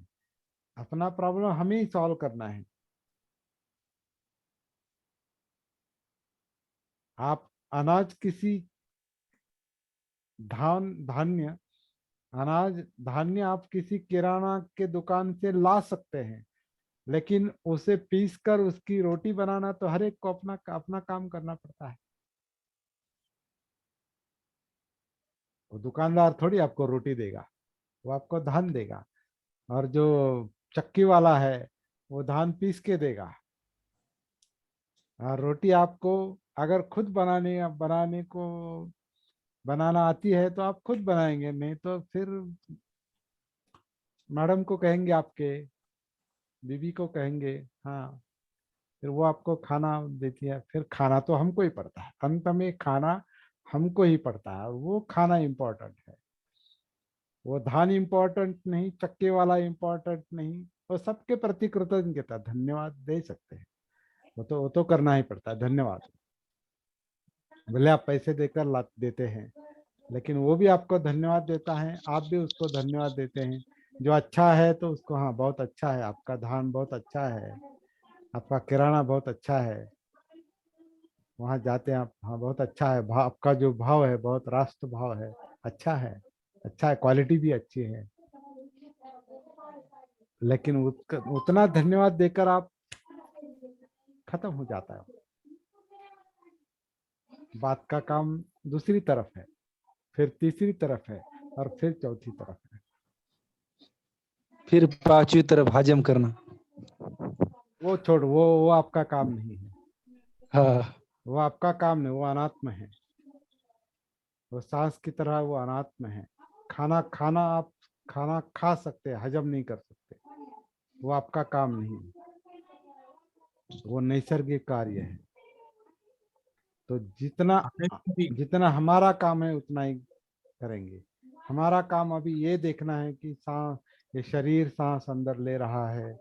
अपना प्रॉब्लम हमें ही सॉल्व करना है। आप अनाज किसी धान्य अनाज धान्य आप किसी किराना के दुकान से ला सकते हैं, लेकिन उसे पीस कर उसकी रोटी बनाना तो हर एक को अपना अपना काम करना पड़ता है। वो दुकानदार थोड़ी आपको रोटी देगा, वो आपको धान देगा। और जो चक्की वाला है, वो धान पीस के देगा। और रोटी आपको अगर खुद बनाना आती है तो आप खुद बनाएंगे, नहीं तो फिर मैडम को कहेंगे, आपके बीवी को कहेंगे। हाँ, फिर वो आपको खाना देती है, फिर खाना तो हमको ही पड़ता है, अंत में खाना हमको ही पड़ता है, और वो खाना इम्पोर्टेंट है। वो धान इम्पोर्टेंट नहीं, चक्के वाला इम्पोर्टेंट नहीं। वो सबके प्रति कृतज्ञता, धन्यवाद दे सकते हैं, वो तो करना ही पड़ता है, धन्यवाद। भले आप पैसे देकर ला देते हैं, लेकिन वो भी आपको धन्यवाद देता है, आप भी उसको धन्यवाद देते हैं। जो अच्छा है तो उसको, हाँ बहुत अच्छा है, आपका धान बहुत अच्छा है, आपका किराना बहुत अच्छा है। वहां जाते हैं आप, हाँ बहुत अच्छा है, भाव आपका जो भाव है बहुत राष्ट्र भाव है, अच्छा है, अच्छा है, क्वालिटी भी अच्छी है। लेकिन उतना धन्यवाद देकर आप खत्म हो जाता है, बात का काम दूसरी तरफ है, फिर तीसरी तरफ है, और फिर चौथी तरफ है। फिर पांचवी तरफ हजम करना। वो छोड़, वो आपका काम नहीं है। हाँ। वो आपका काम नहीं, वो अनात्म है। वो सांस की तरह वो अनात्म है। खाना खाना आप खाना खा सकते हैं, हजम नहीं कर सकते, वो आपका काम नहीं है, वो नैसर्गिक कार्य है। तो जितना जितना हमारा काम है उतना ही करेंगे। हमारा काम अभी ये देखना है कि सांस, ये शरीर सांस अंदर ले रहा है,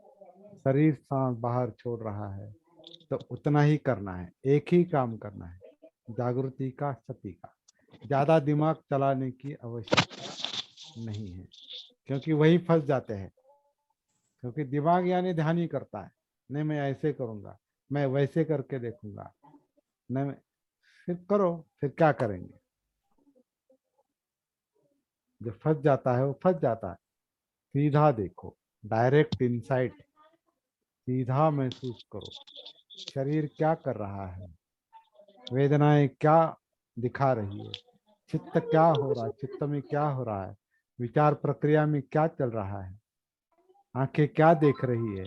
शरीर सांस बाहर छोड़ रहा है, तो उतना ही करना है, एक ही काम करना है, जागृति का, सती का। ज्यादा दिमाग चलाने की आवश्यकता नहीं है, क्योंकि वही फंस जाते हैं। क्योंकि दिमाग यानी ध्यान ही करता है, नहीं मैं ऐसे करूंगा, मैं वैसे करके देखूंगा, नहीं फिर करो, फिर क्या करेंगे। जो फंस जाता है वो फंस जाता है। सीधा देखो, डायरेक्ट इनसाइट, सीधा महसूस करो, शरीर क्या कर रहा है, वेदनाएं क्या दिखा रही है, चित्त क्या हो रहा है, चित्त में क्या हो रहा है, विचार प्रक्रिया में क्या चल रहा है, आंखें क्या देख रही है,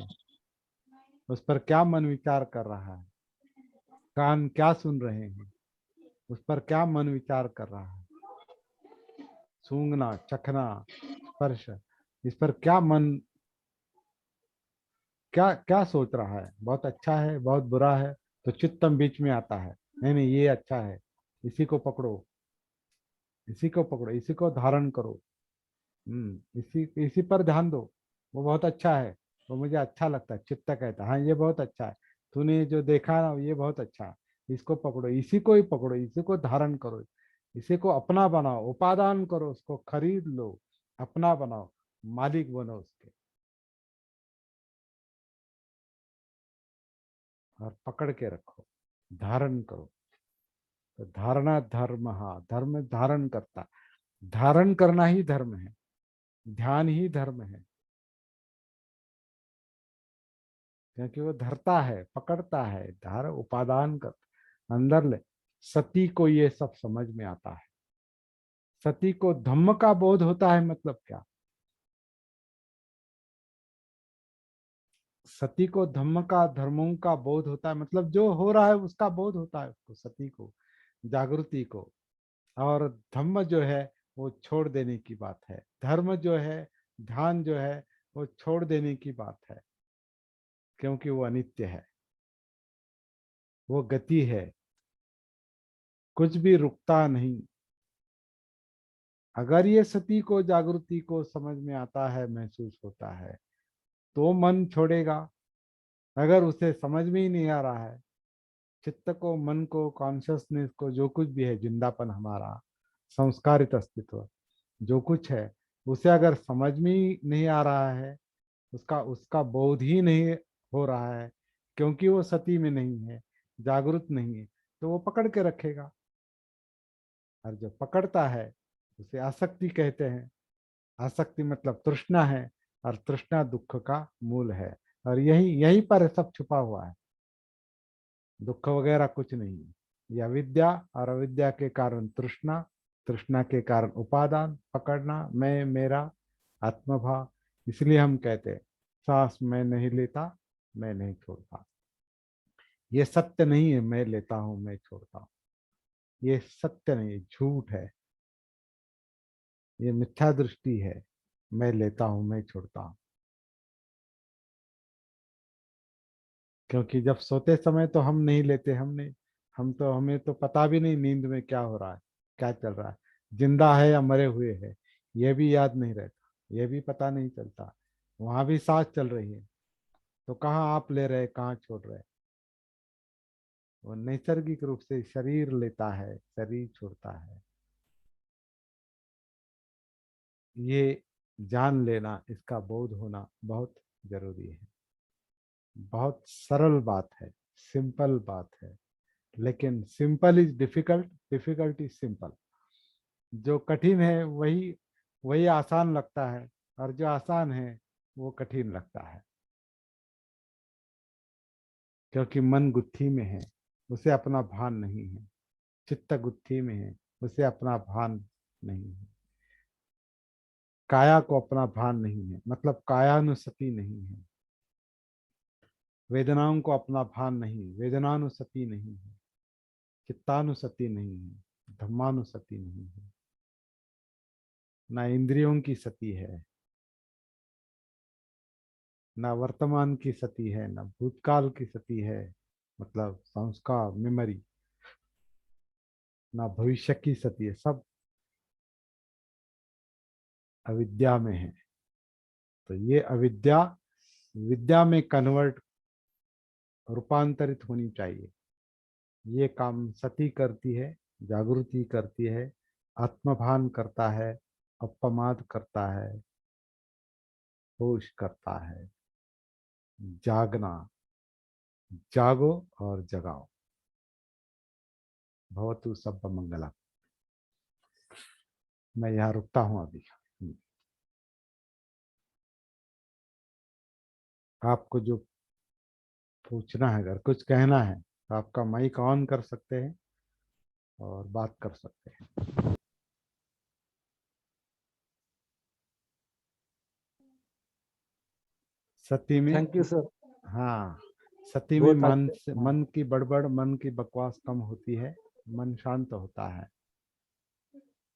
उस पर क्या मन विचार कर रहा है, कान क्या सुन रहे हैं, उस पर क्या मन विचार कर रहा है, सूंघना, चखना, स्पर्श, इस पर क्या मन, क्या क्या सोच रहा है, बहुत अच्छा है, बहुत बुरा है, तो चित्तम बीच में आता है, नहीं नहीं ये अच्छा है, इसी को पकड़ो, इसी को पकड़ो, इसी को धारण करो। इसी इसी पर ध्यान दो, वो बहुत अच्छा है, वो मुझे अच्छा लगता है, चित्त कहता है हाँ ये बहुत अच्छा है, तूने जो देखा ना ये बहुत अच्छा है, इसको पकड़ो, इसी को ही पकड़ो, इसी को धारण करो, इसी को अपना बनाओ, उपादान करो, उसको खरीद लो, अपना बनाओ, मालिक बनो उसके, और पकड़ के रखो, धारण करो। तो धारणा धर्म, हाँ, धर्म धारण करता, धारण करना ही धर्म है, ध्यान ही धर्म है, क्योंकि वो धरता है, पकड़ता है, धार उपादान कर अंदर ले। सती को ये सब समझ में आता है। सती को धम्म का बोध होता है, मतलब क्या? सती को धम्म का, धर्मों का बोध होता है, मतलब जो हो रहा है उसका बोध होता है उसको, सती को, जागृति को। और धम्म जो है वो छोड़ देने की बात है, धर्म जो है, ध्यान जो है, वो छोड़ देने की बात है, क्योंकि वो अनित्य है, वो गति है, कुछ भी रुकता नहीं। अगर ये सती को, जागृति को समझ में आता है, महसूस होता है, तो मन छोड़ेगा। अगर उसे समझ में ही नहीं आ रहा है, चित्त को, मन को, कॉन्शियसनेस को, जो कुछ भी है, जिंदापन हमारा, संस्कारित अस्तित्व जो कुछ है, उसे अगर समझ में ही नहीं आ रहा है, उसका उसका बोध ही नहीं हो रहा है, क्योंकि वो सती में नहीं है, जागृत नहीं है, तो वो पकड़ के रखेगा। और जो पकड़ता है उसे आसक्ति कहते हैं। आसक्ति मतलब तृष्णा है, और तृष्णा दुख का मूल है, और यही यहीं पर सब छुपा हुआ है। दुख वगैरह कुछ नहीं है, यह अविद्या, और अविद्या के कारण तृष्णा, तृष्णा के कारण उपादान, पकड़ना, मैं, मेरा, आत्मभाव। इसलिए हम कहते हैं सांस मैं नहीं लेता, मैं नहीं छोड़ता। ये सत्य नहीं है, मैं लेता हूं, मैं छोड़ता हूं, ये सत्य नहीं है, झूठ है, ये मिथ्या दृष्टि है। मैं लेता हूं, मैं छोड़ता हूं, क्योंकि जब सोते समय तो हम नहीं लेते, हमने हम तो, हमें तो पता भी नहीं नींद में क्या हो रहा है, क्या चल रहा है, जिंदा है या मरे हुए है, ये भी याद नहीं रहता, ये भी पता नहीं चलता। वहां भी सांस चल रही है, तो कहाँ आप ले रहे, कहाँ छोड़ रहे? वो नैसर्गिक रूप से शरीर लेता है, शरीर छोड़ता है। ये जान लेना, इसका बोध होना बहुत जरूरी है। बहुत सरल बात है, सिंपल बात है, लेकिन simple is difficult, difficult is simple. जो कठिन है वही वही आसान लगता है, और जो आसान है वो कठिन लगता है, क्योंकि मन गुत्थी में है, उसे अपना भान नहीं है। चित्त गुत्थी में है, उसे अपना भान नहीं है। काया को अपना भान नहीं है, मतलब कायानुसति नहीं है। वेदनाओं को अपना भान नहीं, वेदनानुसति नहीं है। चित्तानुसति नहीं है, धम्मानुसति नहीं है। ना इंद्रियों की सती है, ना वर्तमान की सती है, ना भूतकाल की सती है, मतलब संस्कार, मेमोरी, ना भविष्य की सती है। सब अविद्या में है। तो ये अविद्या विद्या में कन्वर्ट, रूपांतरित होनी चाहिए। ये काम सती करती है, जागृति करती है, आत्मभान करता है, अपमाद करता है, होश करता है, जागना, जागो और जगाओ। भवतु सब मंगला। मैं यहाँ रुकता हूँ अभी। आपको जो पूछना है, अगर कुछ कहना है, तो आपका माइक ऑन कर सकते हैं और बात कर सकते हैं। सती में, थैंक यू सर। हाँ, सती में बहुत मन अच्छे। हाँ। मन की बड़बड़, मन की बकवास कम होती है, मन शांत होता है,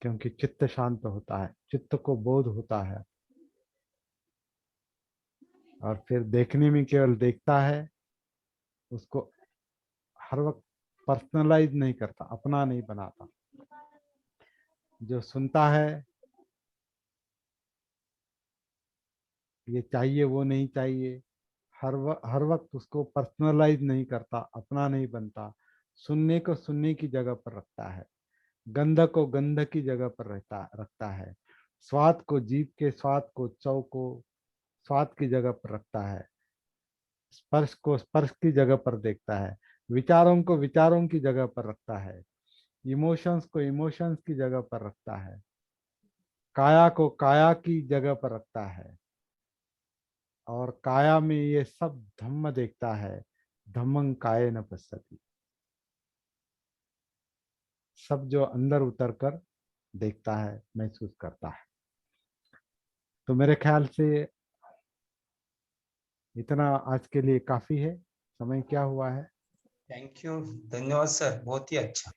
क्योंकि चित्त शांत होता है, चित्त को बोध होता है, और फिर देखने में केवल देखता है, उसको हर वक्त पर्सनलाइज नहीं करता, अपना नहीं बनाता। जो सुनता है, ये चाहिए वो नहीं चाहिए, हर वक्त उसको पर्सनलाइज नहीं करता, अपना नहीं बनता, सुनने को सुनने की जगह पर रखता है। गंध को गंध की जगह पर रखता है, स्वाद को जीभ के स्वाद को, चौ को स्वाद की जगह पर रखता है, स्पर्श को स्पर्श की जगह पर देखता है, विचारों को विचारों की जगह पर रखता है, इमोशंस को इमोशंस की जगह पर रखता है, काया को काया की जगह पर रखता है, और काया में ये सब धम्म देखता है। धम्मं कायेन पश्यति, सब जो अंदर उतर कर देखता है, महसूस करता है। तो मेरे ख्याल से इतना आज के लिए काफी है। समय क्या हुआ है? थैंक यू, धन्यवाद सर, बहुत ही अच्छा।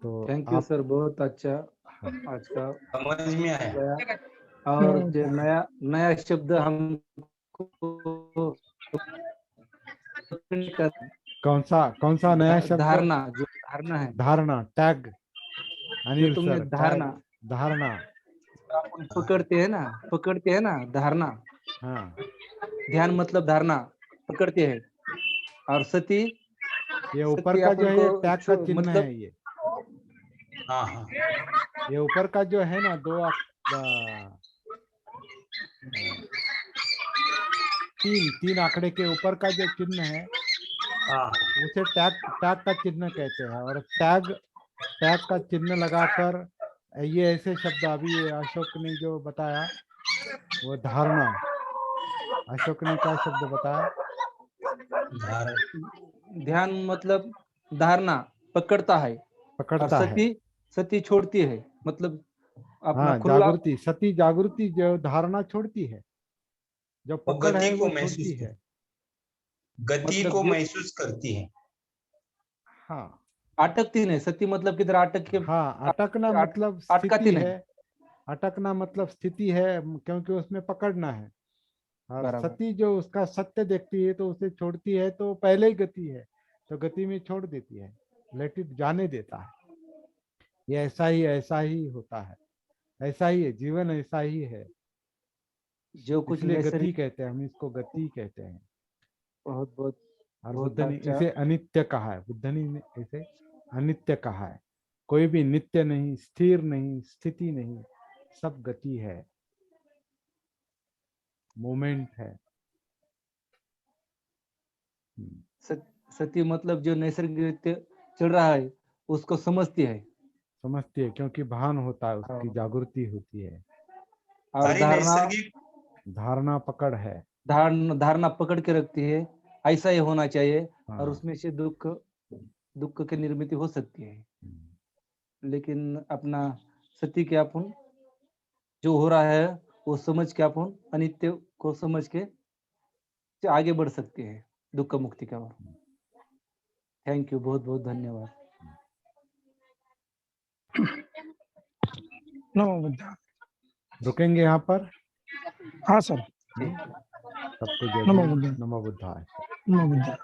तो थैंक यू आप सर, बहुत अच्छा आज का समझ में आया। गया। और जो नया नया शब्द हमको कौन सा नया शब्द? धारणा, जो धारणा है, धारणा, टैग। जो अनिल तुमने सर, धारणा टैग, धारणा। अपन पकड़ते हैं ना धारणा। हाँ, ध्यान मतलब धारणा पकड़ते हैं। और सती, ये ऊपर सती का अपन जो है को ये टैग का चिन्ह मतलब है। ये हाँ हाँ ये ऊपर का जो है ना, तीन आंकड़े के ऊपर का जो चिन्ह है, हाँ उसे टैग टैग का चिन्ह कहते हैं। और टैग का चिन्ह लगाकर ये ऐसे शब्द अभी ये अशोक ने जो बताया, वो धारणा। अशोक ने क्या शब्द बताया? ध्यान मतलब धारणा पकड़ता है, और पकड़ता है। सती छोड़ती है, मतलब अपना हाँ, खुला। जागृति, सती जागृति जो धारणा छोड़ती है, जो वो पकड़ है गति वो को महसूस छोड़ती है। गति मतलब को जो महसूस करती है। हाँ अटकती नहीं, सती मतलब किधर अटक के हाँ, अटकना मतलब अटकाती स्थिति नहीं। है। अटकना मतलब स्थिति है, क्योंकि उसमें पकड़ना है। और बराबर। सती जो उसका सत्य देखती है तो उसे छोड़ती है, तो पहले ही गति है, तो गति में छोड़ देती है, लेट इट जाने देता है। ये ऐसा ही होता है, ऐसा ही है जीवन, ऐसा ही है। जो कुछ इसलिए गति नैसर्गिक। कहते हैं, हम इसको गति कहते हैं। बहुत बहुत और बहुत बुद्ध ने अच्छा। इसे अनित्य कहा है। बुद्ध ने इसे अनित्य कहा है। कोई भी नित्य नहीं, स्थिर नहीं, स्थिति नहीं, सब गति है, मोमेंट है। सती मतलब जो नैसर्गिक रीत्या चल रहा है उसको समझती है, समझती है, क्योंकि भान होता है, उसकी जागृति होती है। और सारी नैसर्गिक धारणा पकड़ है। धारणा पकड़ के रखती है, ऐसा ही होना चाहिए। हाँ। और उसमें से दुख की निर्मित हो सकती है। लेकिन अपना सती के अपन जो हो रहा है वो समझ के अपन अनित्य को समझ के आगे बढ़ सकते हैं दुख मुक्ति का ओर। थैंक यू, बहुत बहुत धन्यवाद। नमो बुद्धाय। रुकेंगे यहाँ पर। हाँ सर। सबको जय नमो भीम, बुद्धाय। नमो बुद्धाय। नमो बुद्धाय।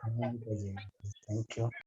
Thank you.